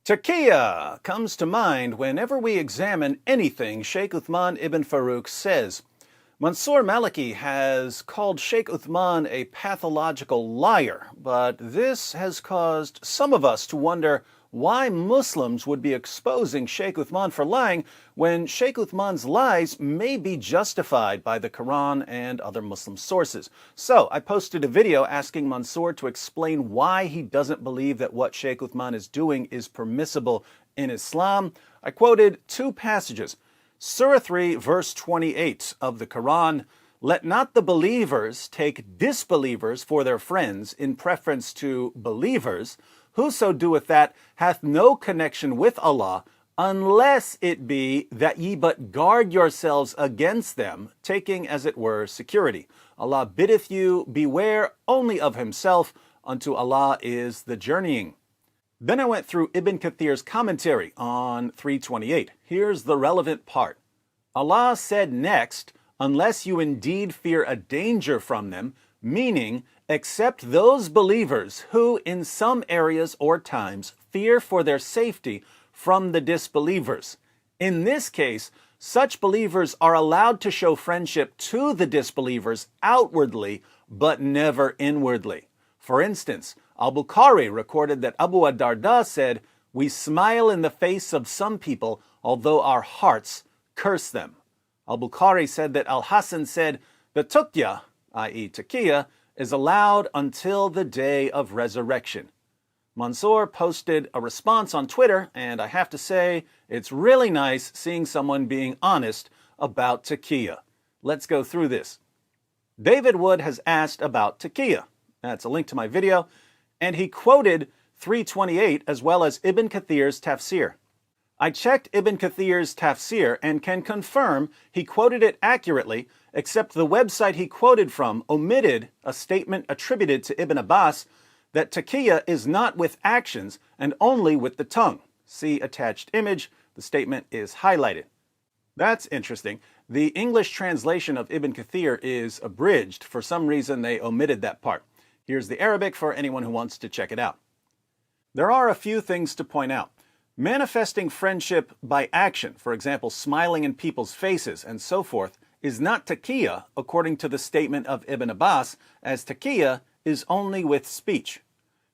Taqiyya comes to mind whenever we examine anything Sheikh Uthman ibn Farouk says. Mansour Maliki has called Sheikh Uthman a pathological liar, but this has caused some of us to wonder why Muslims would be exposing Sheikh Uthman for lying when Sheikh Uthman's lies may be justified by the Quran and other Muslim sources. So I posted a video asking Mansour to explain why he doesn't believe that what Sheikh Uthman is doing is permissible in Islam. I quoted two passages. Surah 3, verse 28 of the Quran, "Let not the believers take disbelievers for their friends in preference to believers. Whoso doeth that hath no connection with Allah, unless it be that ye but guard yourselves against them, taking as it were security. Allah biddeth you beware only of himself, unto Allah is the journeying." Then I went through Ibn Kathir's commentary on 328. Here's the relevant part. Allah said next, "Unless you indeed fear a danger from them," meaning, except those believers who in some areas or times fear for their safety from the disbelievers. In this case, such believers are allowed to show friendship to the disbelievers outwardly, but never inwardly. For instance, Al-Bukhari recorded that Abu ad-Darda said, "We smile in the face of some people, although our hearts curse them." Al-Bukhari said that Al-Hasan said, "The tuqya, i.e. taqiyya, is allowed until the day of resurrection." Mansour posted a response on Twitter, and I have to say, it's really nice seeing someone being honest about taqiyya. Let's go through this. David Wood has asked about taqiyya. That's a link to my video, and he quoted 328 as well as Ibn Kathir's tafsir. I checked Ibn Kathir's tafsir and can confirm he quoted it accurately, except the website he quoted from omitted a statement attributed to Ibn Abbas that taqiyya is not with actions and only with the tongue. See attached image. The statement is highlighted. That's interesting. The English translation of Ibn Kathir is abridged. For some reason, they omitted that part. Here's the Arabic for anyone who wants to check it out. There are a few things to point out. Manifesting friendship by action, for example, smiling in people's faces and so forth, is not taqiyya according to the statement of Ibn Abbas, as taqiyya is only with speech.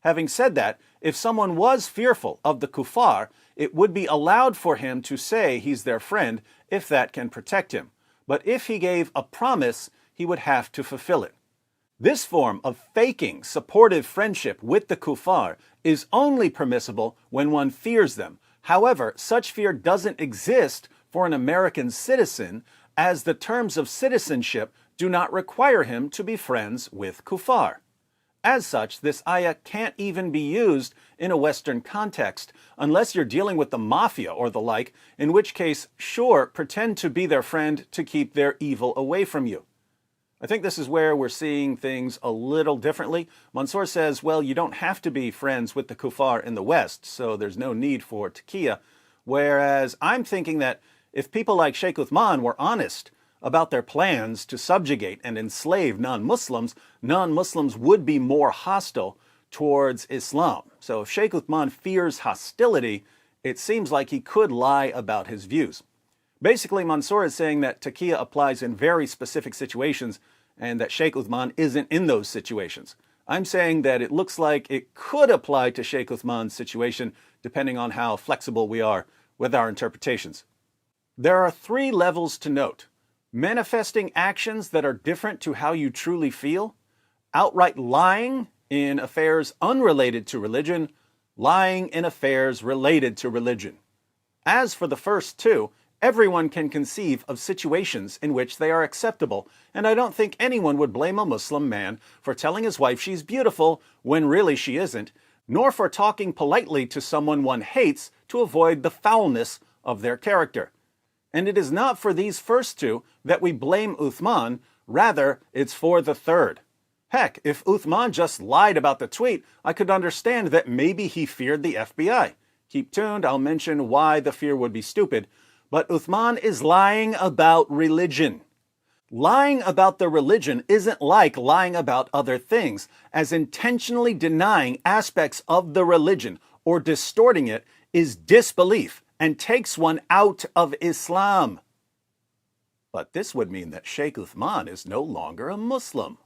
Having said that, if someone was fearful of the kuffar, it would be allowed for him to say he's their friend if that can protect him. But if he gave a promise, he would have to fulfill it. This form of faking supportive friendship with the kuffar is only permissible when one fears them. However, such fear doesn't exist for an American citizen, as the terms of citizenship do not require him to be friends with kuffar. As such, this ayah can't even be used in a Western context, unless you're dealing with the mafia or the like, in which case, sure, pretend to be their friend to keep their evil away from you. I think this is where we're seeing things a little differently. Mansour says, well, you don't have to be friends with the kuffar in the West, so there's no need for taqiyya. Whereas I'm thinking that if people like Sheikh Uthman were honest about their plans to subjugate and enslave non-Muslims, non-Muslims would be more hostile towards Islam. So if Sheikh Uthman fears hostility, it seems like he could lie about his views. Basically, Mansour is saying that taqiyya applies in very specific situations and that Sheikh Uthman isn't in those situations. I'm saying that it looks like it could apply to Sheikh Uthman's situation depending on how flexible we are with our interpretations. There are three levels to note: manifesting actions that are different to how you truly feel, outright lying in affairs unrelated to religion, lying in affairs related to religion. As for the first two, everyone can conceive of situations in which they are acceptable, and I don't think anyone would blame a Muslim man for telling his wife she's beautiful when really she isn't, nor for talking politely to someone one hates to avoid the foulness of their character. And it is not for these first two that we blame Uthman, rather it's for the third. Heck, if Uthman just lied about the tweet, I could understand that maybe he feared the FBI. Keep tuned, I'll mention why the fear would be stupid. But Uthman is lying about religion. Lying about the religion isn't like lying about other things, as intentionally denying aspects of the religion or distorting it is disbelief and takes one out of Islam. But this would mean that Sheikh Uthman is no longer a Muslim.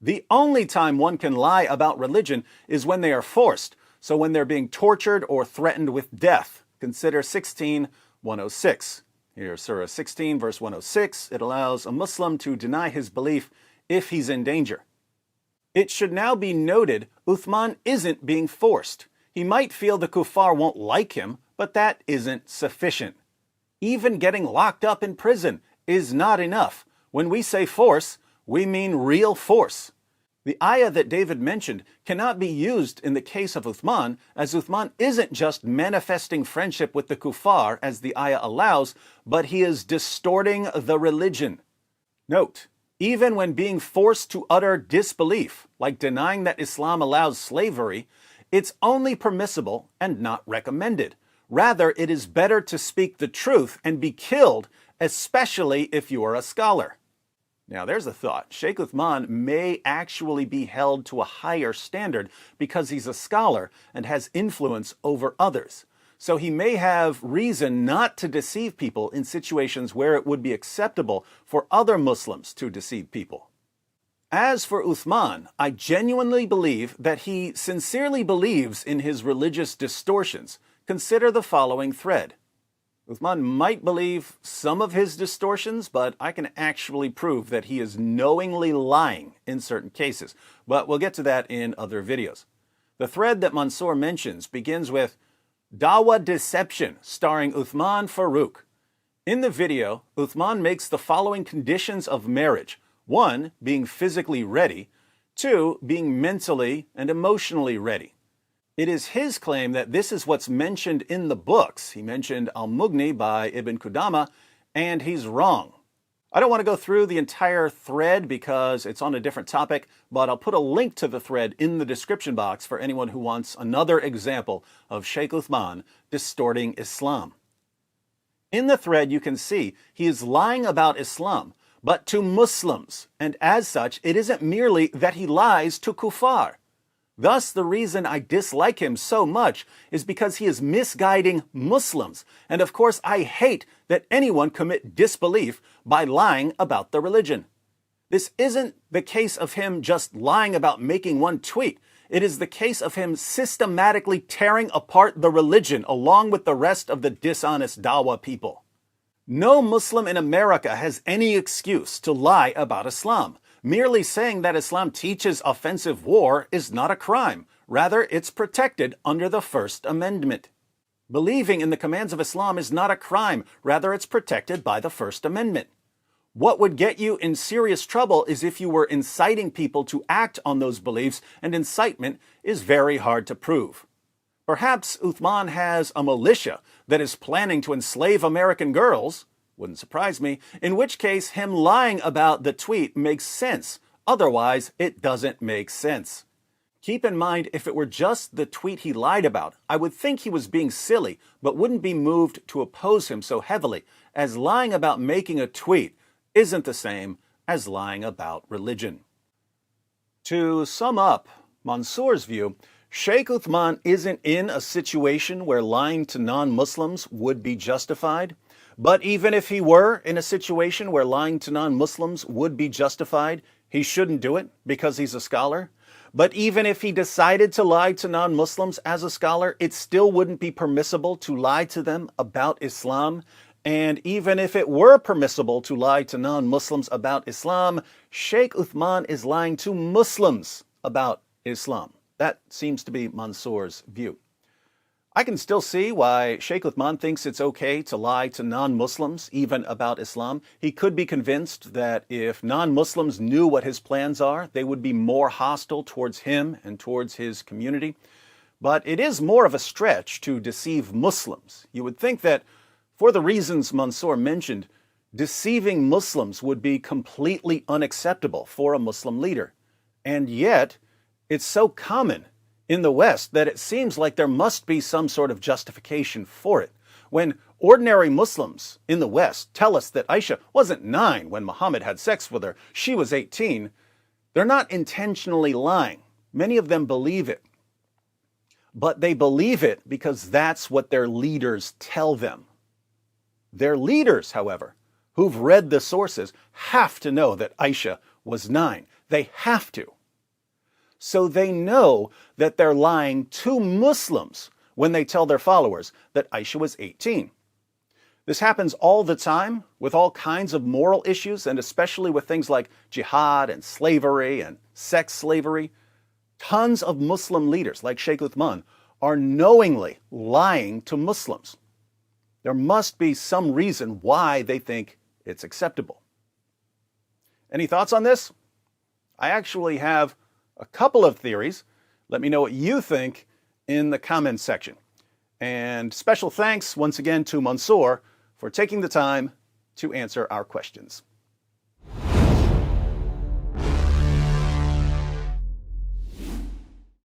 The only time one can lie about religion is when they are forced, so when they're being tortured or threatened with death. Consider 16:106. Here, Surah 16, verse 106, it allows a Muslim to deny his belief if he's in danger. It should now be noted, Uthman isn't being forced. He might feel the kuffar won't like him, but that isn't sufficient. Even getting locked up in prison is not enough. When we say force, we mean real force. The ayah that David mentioned cannot be used in the case of Uthman, as Uthman isn't just manifesting friendship with the kuffar as the ayah allows, but he is distorting the religion. Note, even when being forced to utter disbelief, like denying that Islam allows slavery, it's only permissible and not recommended. Rather, it is better to speak the truth and be killed, especially if you are a scholar. Now, there's a thought. Sheikh Uthman may actually be held to a higher standard because he's a scholar and has influence over others. So he may have reason not to deceive people in situations where it would be acceptable for other Muslims to deceive people. As for Uthman, I genuinely believe that he sincerely believes in his religious distortions. Consider the following thread. Uthman might believe some of his distortions, but I can actually prove that he is knowingly lying in certain cases. But we'll get to that in other videos. The thread that Mansour mentions begins with Dawah Deception, starring Uthman Farooq. In the video, Uthman makes the following conditions of marriage. 1, being physically ready. 2, being mentally and emotionally ready. It is his claim that this is what's mentioned in the books. He mentioned Al-Mughni by Ibn Qudama, and he's wrong. I don't want to go through the entire thread because it's on a different topic, but I'll put a link to the thread in the description box for anyone who wants another example of Sheikh Uthman distorting Islam. In the thread, you can see he is lying about Islam, but to Muslims, and as such, it isn't merely that he lies to kuffar. Thus, the reason I dislike him so much is because he is misguiding Muslims. And of course, I hate that anyone commit disbelief by lying about the religion. This isn't the case of him just lying about making one tweet. It is the case of him systematically tearing apart the religion along with the rest of the dishonest Dawah people. No Muslim in America has any excuse to lie about Islam. Merely saying that Islam teaches offensive war is not a crime. Rather, it's protected under the First Amendment. Believing in the commands of Islam is not a crime. Rather, it's protected by the First Amendment. What would get you in serious trouble is if you were inciting people to act on those beliefs, and incitement is very hard to prove. Perhaps Uthman has a militia that is planning to enslave American girls. Wouldn't surprise me, in which case him lying about the tweet makes sense. Otherwise, it doesn't make sense. Keep in mind, if it were just the tweet he lied about, I would think he was being silly, but wouldn't be moved to oppose him so heavily, as lying about making a tweet isn't the same as lying about religion. To sum up Mansour's view, Sheikh Uthman isn't in a situation where lying to non-Muslims would be justified. But even if he were in a situation where lying to non-Muslims would be justified, he shouldn't do it because he's a scholar. But even if he decided to lie to non-Muslims as a scholar, it still wouldn't be permissible to lie to them about Islam. And even if it were permissible to lie to non-Muslims about Islam, Sheikh Uthman is lying to Muslims about Islam. That seems to be Mansour's view. I can still see why Sheikh Uthman thinks it's okay to lie to non-Muslims, even about Islam. He could be convinced that if non-Muslims knew what his plans are, they would be more hostile towards him and towards his community. But it is more of a stretch to deceive Muslims. You would think that, for the reasons Mansour mentioned, deceiving Muslims would be completely unacceptable for a Muslim leader. And yet, it's so common in the West that it seems like there must be some sort of justification for it. When ordinary Muslims in the West tell us that Aisha wasn't 9 when Muhammad had sex with her, she was 18, they're not intentionally lying. Many of them believe it. but they believe it because that's what their leaders tell them. Their leaders, however, who've read the sources, have to know that Aisha was 9. They have to. So they know that they're lying to Muslims when they tell their followers that Aisha was 18. This happens all the time with all kinds of moral issues, and especially with things like jihad and slavery and sex slavery. Tons of Muslim leaders, like Sheikh Uthman, are knowingly lying to Muslims. There must be some reason why they think it's acceptable. Any thoughts on this? I actually have a couple of theories. Let me know what you think in the comments section. And special thanks once again to Mansoor for taking the time to answer our questions.